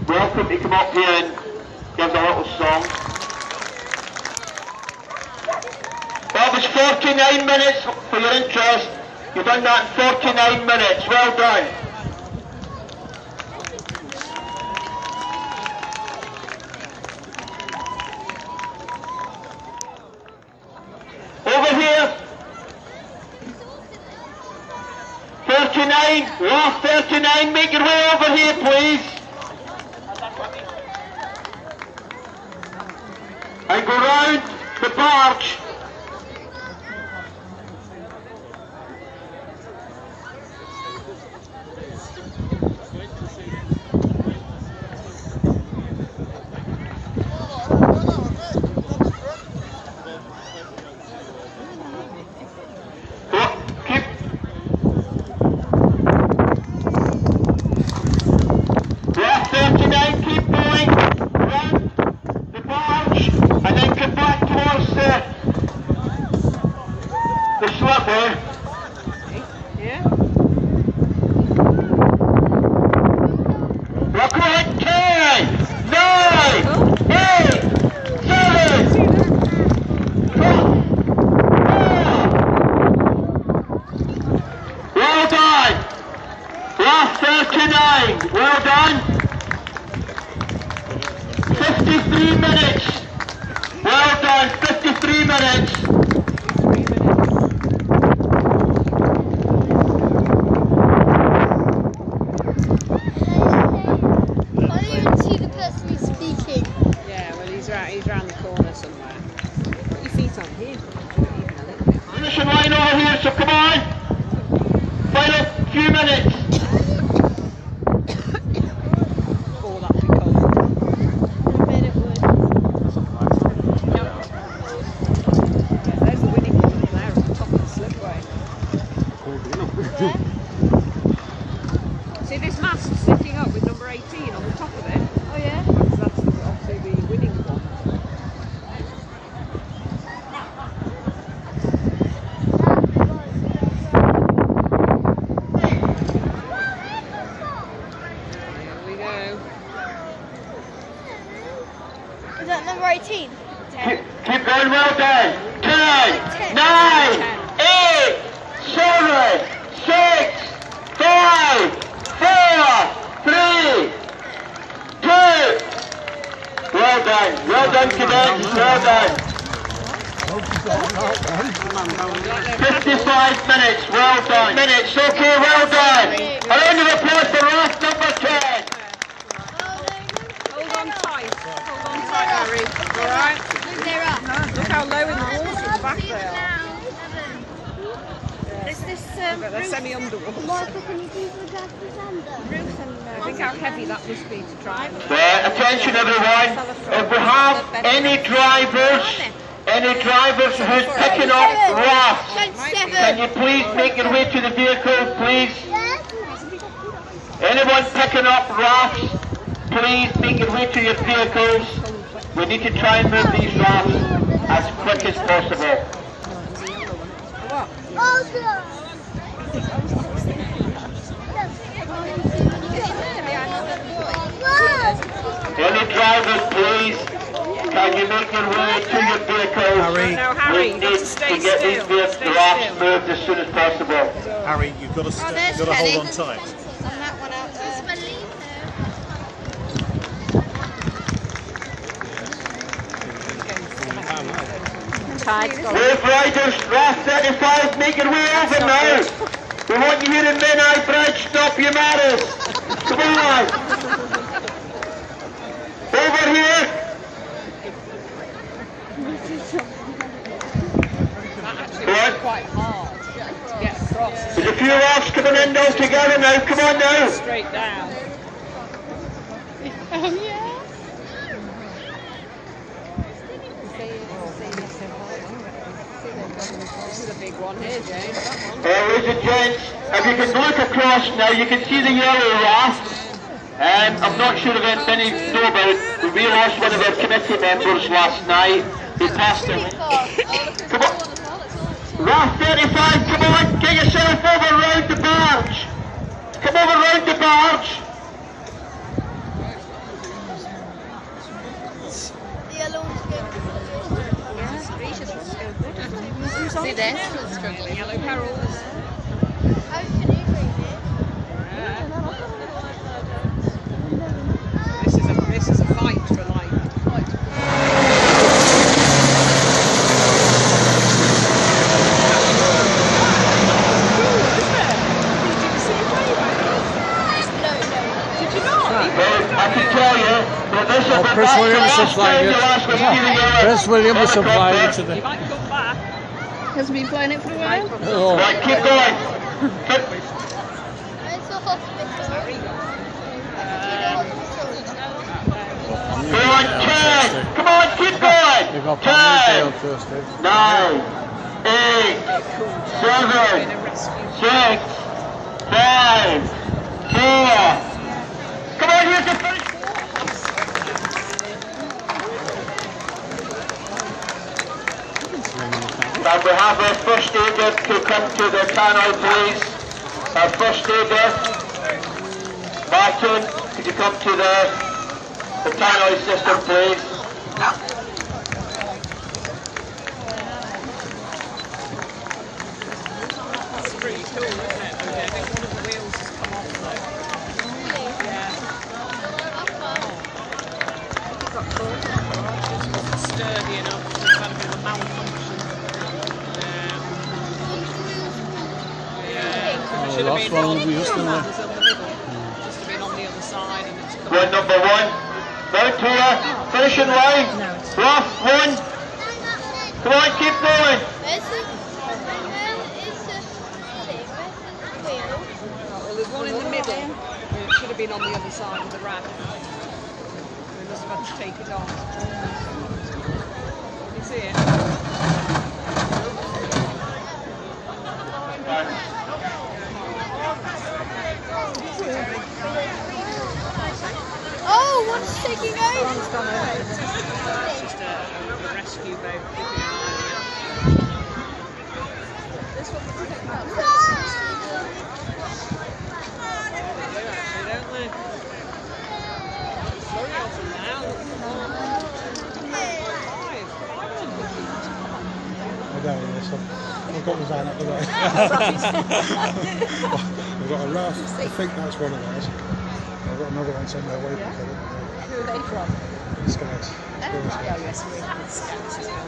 Welcome to come up here and give a little song. That was 49 minutes for your interest. You've done that in 49 minutes. Well done. Over here. 39. Last 39. Make your way over here, please. And go round the barge. Well done. 53 minutes. Well done. 53 minutes. I don't even see the person who's speaking. Yeah, well he's round the corner somewhere. Put your feet on here. Finishing line over here, so come on. Final few minutes. See this mast sitting up with number 18 on the top of it? Oh yeah? That's obviously the winning one. Here we go. Is that number 18? 10. Keep going, well done. 10, 9, 8, 7, 6, 5, 4, 3, 2. Well done. Well done, cadets. Well done. 55 minutes. Well done. Minutes. Okay, well done. A round of applause for Raft number 10. Hold on tight. Hold on tight, Harry. Alright? They're up. Look how low in the water at the back they are. Is this They're semi-underwater. Michael, can you do the Jack's under? Think how heavy that must be to try. Attention everyone, if we have any drivers who's picking up rafts, can you please make your way to the vehicle, please? Anyone picking up rafts, please make your way to your vehicles. We need to try and move these rafts as quick as possible. Any drivers, please, can you make your way to your vehicles? Now, Harry, We need to get these rafts moved as soon as possible. Harry, you've got to hold on tight. And that one out there. Wave riders, Raft 35, make your way over now. We want you here in Menai Bridge, stop your matters. Come on. Over here. That actually was quite hard to get across. There's a few rafts coming in all together now, come on now. Straight down. Oh yeah. This is a big one here, James. That one. Ladies and gents, if you can look across now, you can see the yellow raft. I'm not sure if many know about it. We lost one of our committee members last night. He passed away. Come on. Raft 35, come on, get yourself over round the barge. Come over round the barge. The yellow one's good. See there? Struggling. Yellow Carol. How can you bring it? This is a fight for life. I can tell you that this is Chris Williams supplied it. Chris Williams supplied it to He the... might come back. Has been playing it for a while? Oh. Right, keep going. It's the hospital. Go on, 10. Come on, keep going. They got 10, first, 9, 8, 7, 6, 5, 4. Come on, you can finish. Now we have our first aider to come to the canal, please. Our first aider, Martin, could you come to the canal system, please? That's pretty cool, isn't it? I think one of the wheels has come off though. Yeah. It got caught. Just wasn't sturdy enough. It's had a bit of a malfunction. Yeah. Should have last been one we used to know. Just have been on the other side and it's come One, number 1. Round here, finishing line. Raft 1. Come on, keep going. Well, there's one in the middle. It should have been on the other side of the raft. We must have had to take it off. You see it? Oh, one's taking over. One's gone over. It's just a rescue boat. Keeping an eye on it. This one looks like that. They do actually, don't they? Sorry, off them now. I don't know, so I've got the van up the way. I've got a raft, I think that's one of those. I've got another one somewhere waiting for them. Who are they from? The Scouts. Oh, yes, we're from the Scouts as well.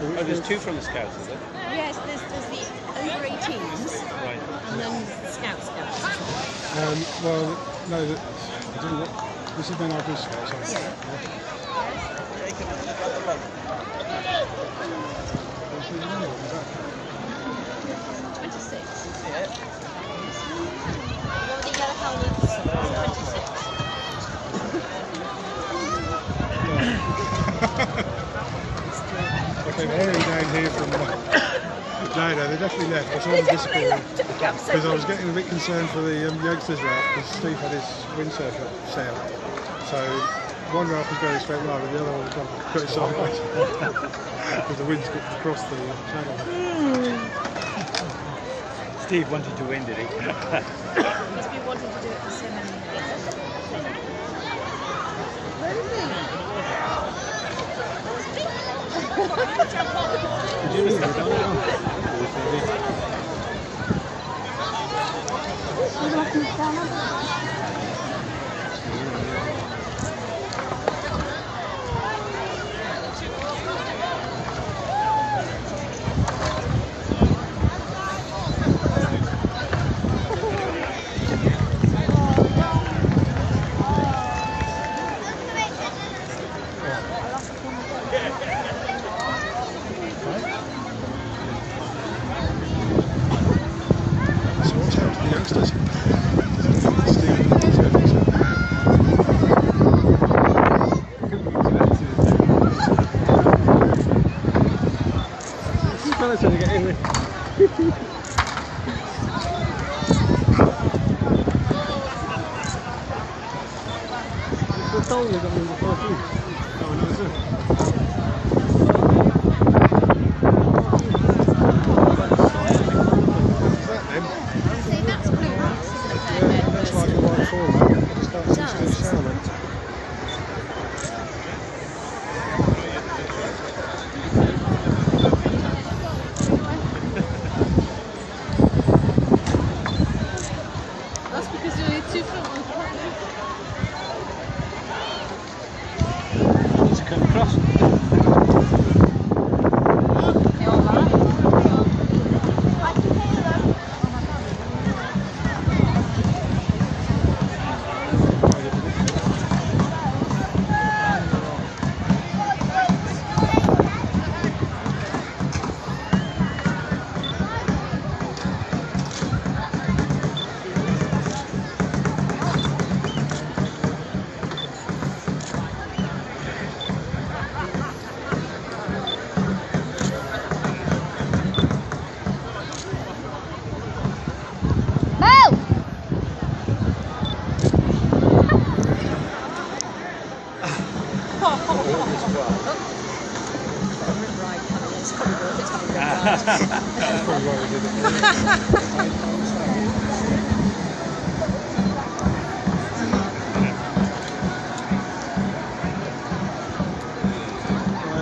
Oh, there's two from the Scouts, is there? Yes, there's the over 18s Right. and then the Scouts. Well, no, I don't know. This is Menai Strait, so Yeah. What's the number? Is that? 26. Okay, they're hearing down here from... No, they definitely left. I saw them disappearing. Because I was getting a bit concerned for the youngsters raft, because Steve had his windsurfer sail. So one raft was going straight line and the other one was going sideways. Because the wind's got across the channel. Steve wanted to win, did he? Must be wanting to do it for 7 years. Did you leave it? So what's happened to the youngsters? Steve balance when you get in there. The toll is on the 14. Oh, no, it's See, that's blue rocks, isn't it? yeah, it looks like a white format. Just don't seem to be sound. That's because you need two front ones. It's come across. That's probably why we did it.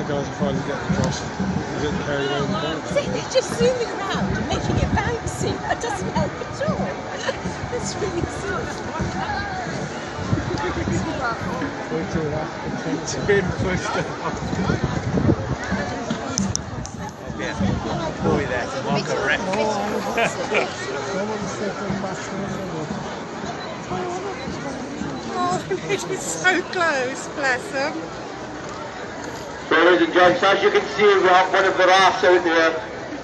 Guys are finally getting across. They're getting carried away in the boat. See, they're just zooming around and making it bouncy. That doesn't help at all. That's really silly. Wait till that. It's been pushed off. Yeah, boy there to mark a wreck. Oh, it's so close, bless them. So ladies and gents, as you can see, we have one of the rafts out there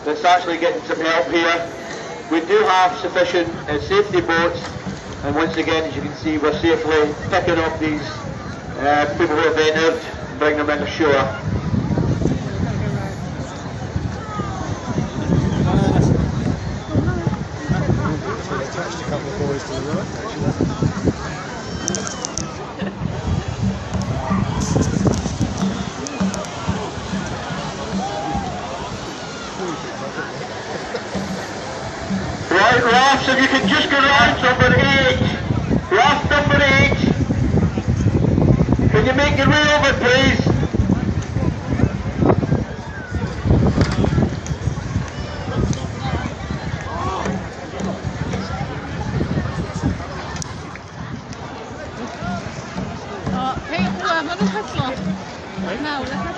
that's actually getting some help here. We do have sufficient safety boats, and once again, as you can see, we're safely picking up these people who have entered and bring them in ashore. So they attached a couple of boys to the right, actually. Right, rafts, if you can just go round number 8. Raft number 8. Can you make your way over, please? Hej, vad är det här klart? Nej, det är här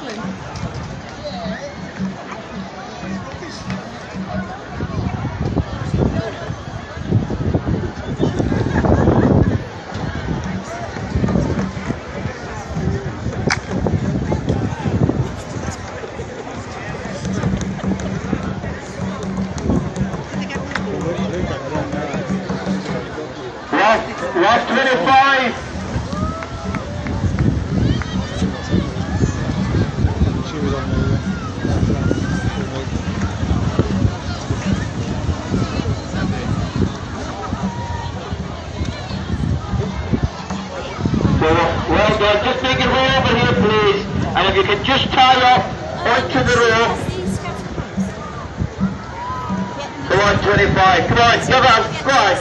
Raft 25. She was on the Well done, just make your way over here, please. And if you can just tie up onto the rope. Come on, 25. Come on, give us. Come on.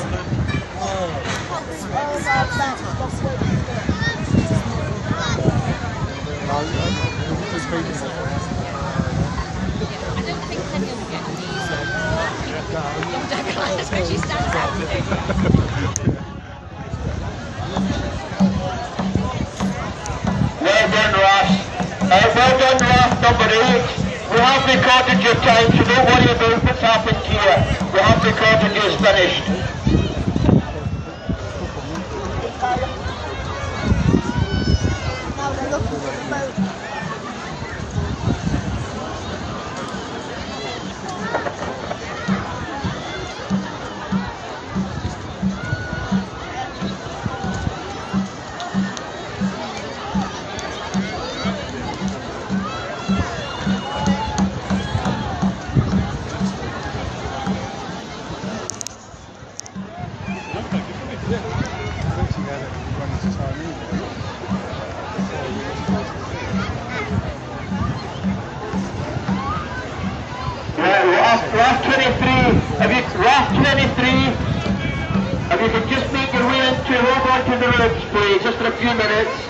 That's where she stands out. Well done, Ross. Well done, Raft number 8. We have recorded your time, so don't worry about what's happened here. We have recorded yours finished. Raft 23, Raft 23, if you could just make your way into, hold on to the ropes please, just for a few minutes.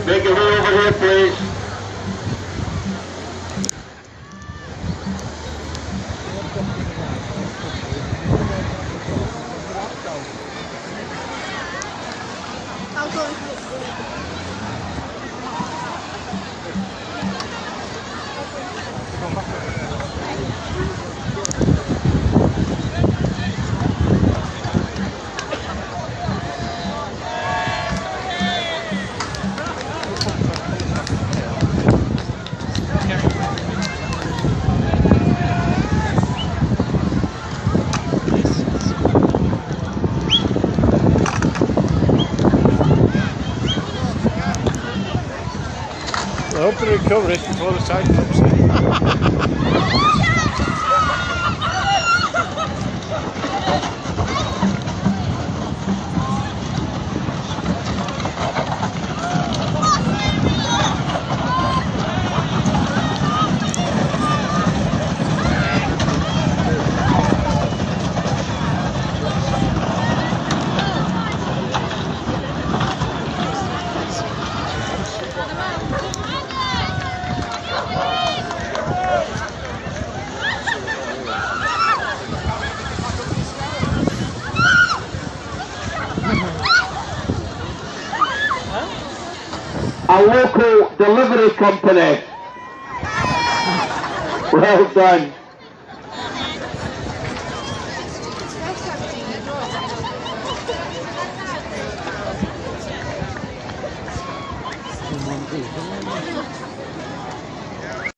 Make your way over here, please. I hope they recover it before the tide comes in. A local delivery company. Well done.